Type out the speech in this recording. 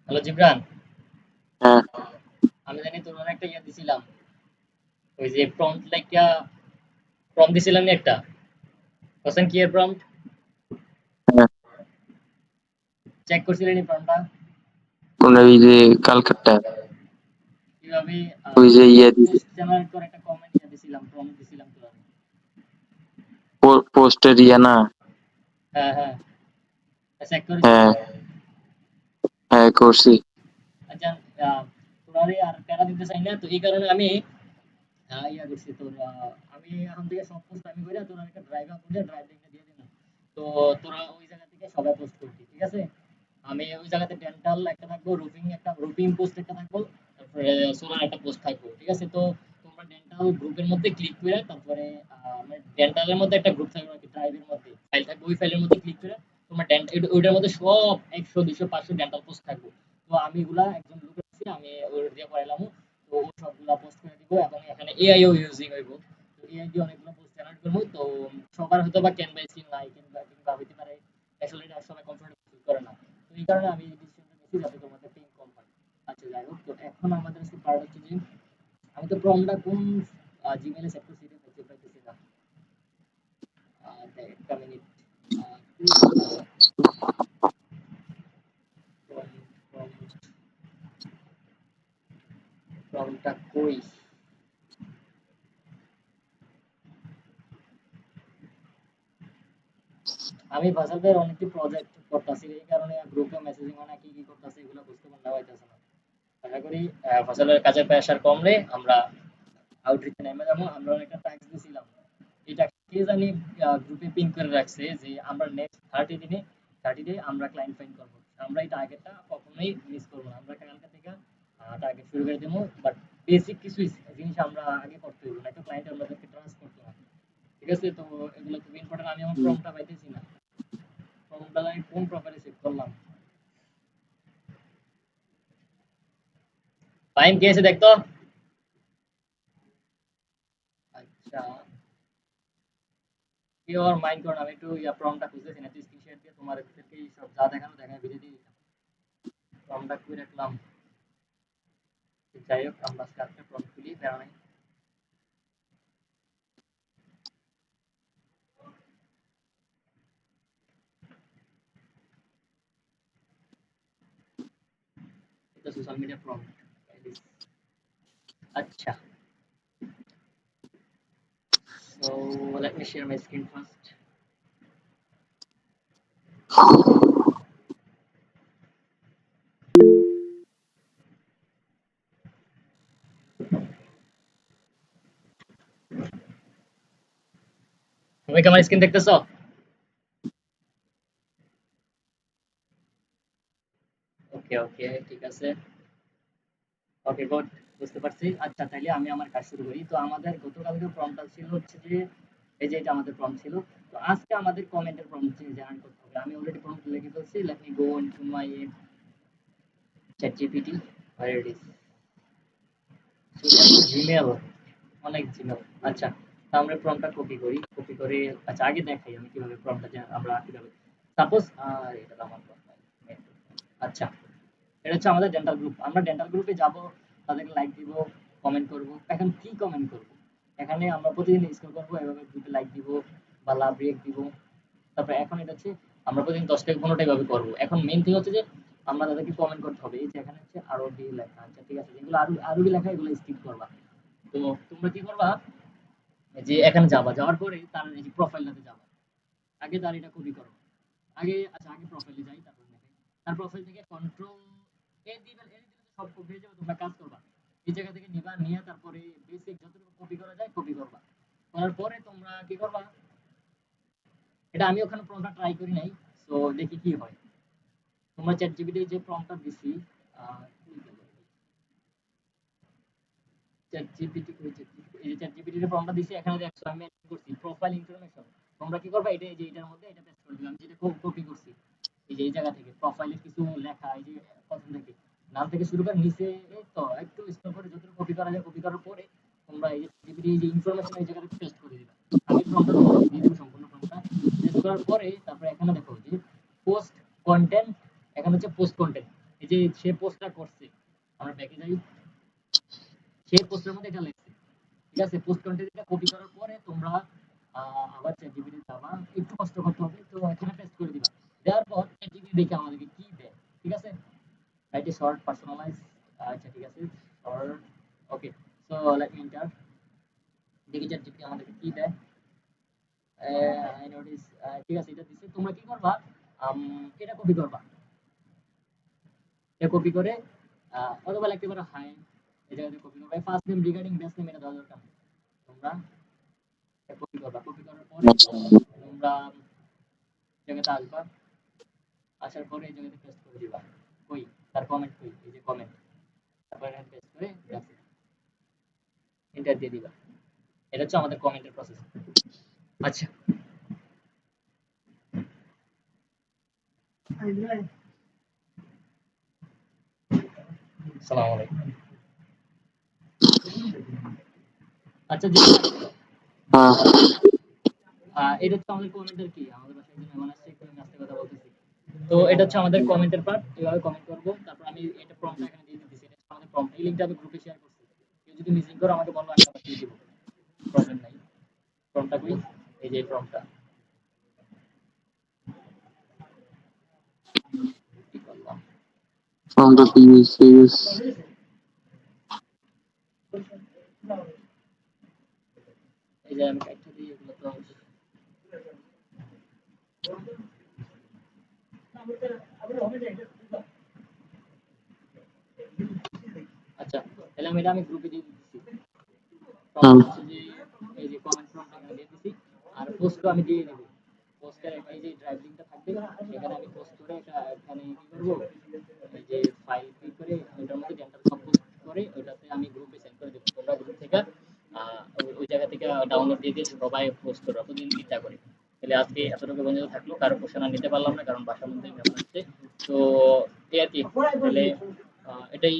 Hello Jibran, হ্যাঁ, আমি জানি তোর একটা ইয়া দিছিলাম, ওই যে প্রম্পট লাইকা প্রম্পট দিছিলাম না একটা, কোশ্চেন কি এর প্রম্পট হ্যাঁ। চেক করছিলেন এই প্রম্পটটা ওই যে কালকাটা কিভাবে ওই যে ইয়ে দিছে পোস্ট জেনারেট করে একটা কমেন্ট ইয়া দিছিলাম, প্রম্পট দিছিলাম তো আমি। পোস্টের ইয়ে না। হ্যাঁ হ্যাঁ, চেক করেছিস? হ্যাঁ, হ্যাঁ করছি। আচ্ছা, তোরারে আর প্যারা দিতে চাই না, তো এই কারণে আমি ইয়া করছি তোর, আমি এখন থেকে সব পোস্ট আমি কইরা তোর একটা ড্রাইভ আপলোডে ড্রাইভ লিংকটা দিয়ে দিলাম। তো তোরা ওই জায়গা থেকে সবাই পোস্ট করবি, ঠিক আছে? আমি ওই জায়গাতে ডেন্টাল একটা থাকবো, রুফিং পোস্ট একটা থাকবো, তারপরে সোলার একটা পোস্ট থাকবো, ঠিক আছে? তো তোমরা ডেন্টাল গ্রুপের মধ্যে ক্লিক করে, তারপরে ডেন্টালের মধ্যে একটা গ্রুপ থাকবে আর কি, ড্রাইভের মধ্যে ফাইল থাকবে, ওই ফাইলের মধ্যে ক্লিক করে তোমার ওইটার মধ্যে সব 100 200 500 ডেন্টাল পোস্ট থাকবে। তো আমি এগুলা একজন লোক আছে, আমি ওর দিয়ে করাইলাম। তো ও সবগুলা পোস্ট করে দিব, এবং এখানে এআইও ইউজিং হইব। তো এআই দিয়ে অনেকগুলো পোস্ট জেনারেট করব। তো সবার হয়তো বা ক্যানভা স্কিল নাই, কিংবা হইতে পারে আসলে এটা সবাই কমফোর্টেবল ফিল করে না। তো এই কারণে আমি এই ডিসিশনটা নিয়েছি যাতে তোমাদের টিম কম হয়। আচ্ছা যাই হোক, তো এখন আমাদের কাছে পার্ট হচ্ছে যে আমি তো প্রমটা কোন জিমেইলে সেট করছি এটা দেখতে পাইতেছি না। একটা মিনিট। প্রমটা কই? আমি ফাসাল ভাইয়ের অনেকটি প্রজেক্ট করতেছি, এই কারণে গ্রুপে মেসেজিং অনেক কি কি করতেছে এগুলো বুঝতে পারা যাইতেছে না। আশা করি ফসলের কাজের প্রেশার কমলে আমরা আউটরিচে নেমে যাবো। আমরা অনেকটা টাস্ক দিছিলাম, এটা কে জানি গ্রুপে পিন করে রাখছে যে আমরা নেক্সট 30 ডে আমরা ক্লায়েন্ট ফাইন্ড করবো। আমরা এই টার্গেটটা কখনোই মিস করবো না, আমরা কালকে থেকে টার্গেট শুরু করে দেবো। বাট বেসিক কিছু জিনিস আমরা আগে করতে হবে, না তো ক্লায়েন্ট আমাদেরকে ট্রান্স করতে হবে, ঠিক আছে? তো এগুলো খুব ইম্পর্টেন্ট। আমি আমার ফর্মটা পাইতেছি না, ফর্মটা আমি কোন প্রোফাইলে সেট করলাম? টাইম কে এসে দেখতো। আচ্ছা, কেউ আর মাইন্ড করো না, আমি একটু ফর্মটা খুঁজতেছি না, তুই স্ক্রিন শেয়ার দিয়ে তোমার সব যা দেখানো দেখায় ভিডিও দিয়ে দিতাম। ফর্মটা খুলে রাখলাম। যাই হোক, আমরা আজকে আরেকটা ফর্ম খুলি, প্যারা নাই। এটা সোশ্যাল মিডিয়া ফর্ম। আচ্ছা, so let me share my screen first. তুমি কি আমার স্ক্রিন দেখতেছো? ওকে ওকে, ঠিক আছে। ওকে গুড, বুঝতে পারছি। আচ্ছা, তাইলে আমি আমার কাজ শুরু করি। তো আমাদের গতকালকে প্রম্পটটা ছিল হচ্ছে যে এই যে এটা আমাদের প্রম্পট ছিল। তো আজকে আমাদের কমেন্টের প্রম্পট জেনারেট করতে হবে। আমি অলরেডি প্রম্পট লিখে ফেলছি। Let me go into my chat GPT, where it is, so এত জিমেল, অনেক জিমেল। আচ্ছা, তো আমরা প্রম্পটটা কপি করি, কপি করে আচ্ছা আগে দেখাই আমি কিভাবে প্রম্পটটা আমরা কিভাবে সাপোজ এটা তো আমার প্রোফাইল। আচ্ছা, এটা হচ্ছে আমাদের ডেন্টাল গ্রুপ। আমরা ডেন্টাল গ্রুপে যাব, তাদেরকে লাইক দিব, কমেন্ট করব। এখন কি কমেন্ট করব? এখানে আমরা প্রতিদিন স্ক্রল করব, এভাবে গ্রুপে লাইক দিব বা লাভ রিঅ্যাক্ট দিব। তারপরে এখন এটা হচ্ছে আমরা প্রতিদিন 10 থেকে 15টা এভাবে করব। এখন মেইন থিং হচ্ছে যে আমরা তাদেরকে কমেন্ট করতে হবে। এই যে এখানে হচ্ছে আরবি লেখা। আচ্ছা ঠিক আছে, যেগুলো আরবি লেখা এগুলো স্কিপ করবা। তো তোমরা কি করবা, যে এখানে যাবা, যাওয়ার পরে তার এই যে প্রোফাইলটাতে যাবা। আগে তার এটা কপি করো। আগে প্রোফাইলে যাই, তারপর দেখাই। তার প্রোফাইল থেকে কন্ট্রোল এ দিবেন, এ দিলে তো সব কপি হয়ে যাবে। তোমরা কাজ করবা, এই জায়গা থেকে নিবা, নিয়ে তারপরে বেসিক যতটুকু কপি করা যায় কপি করবা। করার পরে তোমরা কি করবা, এটা আমি ওখানে প্রম্পটটা ট্রাই করি নাই, সো দেখি কি হয়। তোমরা চ্যাট জিপিটি যে প্রম্পটটা দিছি, চ্যাট জিপিটি কই, চ্যাট জিপিটি, এই যে চ্যাট জিপিটি এর প্রম্পটটা দিছি, এখানে দেখছো আমি অ্যাড করছি প্রোফাইল ইনফরমেশন। তোমরা কি করবা, এটা এই যে এটার মধ্যে এটা পেস্ট করে দিলাম, যেটা কপি করছি। এই যে এই জায়গা থেকে প্রোফাইলের কিছু লেখা, এই যে প্রথম থেকে নাম থেকে শুরু করে নিচে, এই তো একটু স্ক্রল করে যতটুকু কপি করা যায় কপি করার পরে তোমরা এই যে জিপিটি এই যে ইনফরমেশন এই জায়গাতে পেস্ট করে দিবা। আমি প্রম্পটটা তোমাদেরকে দিয়ে দেব, সম্পূর্ণ প্রম্পটটা পেস্ট করার পরে তারপরে এখানে দেখো যে পোস্ট কন্টেন্ট, এখানে হচ্ছে পোস্ট কন্টেন্ট। এই যে সে পোস্টটা করছে, আমরা ব্যাকে যাই, সে পোস্টের মধ্যে এটা লিখছে, ঠিক আছে? পোস্ট কন্টেন্ট এটা কপি করার পরে তোমরা আবার চ্যাটজিপিটি যাবা, একটু কষ্ট করতে হবে, তো এখানে পেস্ট করে দিবা। দেওয়ার পর চ্যাটজিপিটি দেখে আমাদেরকে কি দেয়, ঠিক আছে? রাইট এ শর্ট পার্সোনালাইজ, আচ্ছা ঠিক আছে, শর্ট, ওকে, সো লেট মি এন্টার, দেখি চ্যাটজিপিটি আমাদেরকে কি দেয়। আই নোটিস, ঠিক আছে, এটা দিছে, তোমরা কি করবা, এটা কপি করবা, এটা কপি করে অথবা লিখতে পারো হাই, এই জায়গাতে কপি করবা, first name regarding best name এটা দেওয়ার দরকার নেই। তোমরা এটা কপি করবা, কপি করার পরে আচ্ছা তোমরা জায়গাতে আসবা, আসার পরে এই জায়গাতে পেস্ট করে দিবা, কই তার কমেন্ট, কই এই যে কমেন্ট, তারপর এখানে পেস্ট করে এন্টার দিয়ে দিবা। এটা হচ্ছে আমাদের কমেন্টের প্রসেস। আচ্ছা, আসসালামু আলাইকুম। আচ্ছা জি, হ্যাঁ এটা হচ্ছে আমাদের কমেন্টের কি, আমাদের বাসায় একজন মেহমান আসছে, একটু আমি আস্তে কথা বলতেছি। তো এটা হচ্ছে আমাদের কমেন্টের পার্ট, এভাবে কমেন্ট করব, তারপর আমি এটা প্রম্পটটা এখানে দিয়ে দিতেছি, এটা হচ্ছে আমাদের প্রম্পট, এই লিংকটা আমি গ্রুপে শেয়ার করছি, কেউ যদি মিসিং করো আমাকে বলো, আমি আবার দিয়ে দিব, প্রবলেম নাই। প্রম্পটটা কই, এই যে প্রম্পটটা, কি করলাম, from the previous series. এই যে আমি কাটটা দিই, এগুলো তো আচ্ছা, তাহলে আমি এটা গ্রুপে দিয়ে দিচ্ছি। হুম প্রম্পট হচ্ছে যে এই যে কমেন্ট প্রম্পট এখানে দিয়ে দিছি, আর পোস্টও আমি দিয়ে দেব। পোস্টের এই যে ড্রাইভ লিংকটা থাকবে, এখানে আমি পোস্ট করে এটা এখানে কি করব, এই যে ফাইল ক্লিক করে ওটার মধ্যে ডেন্টাল সব পোস্ট করে ওটাতে আমি গ্রুপে সেন্ড করে দেব। তোমরা গ্রুপ থেকে ওই জায়গা থেকে ডাউনলোড দিয়ে দিয়ে সবাই পোস্ট করো, প্রতিদিন ৩টা করে। তাহলে আজকে এতটুকু পর্যন্ত থাকলো, কারো কোশ্চেন আর নিতে পারলাম না কারণ বাসার মধ্যে মেহমান আসছে। তো এই আর কি, তাহলে এটাই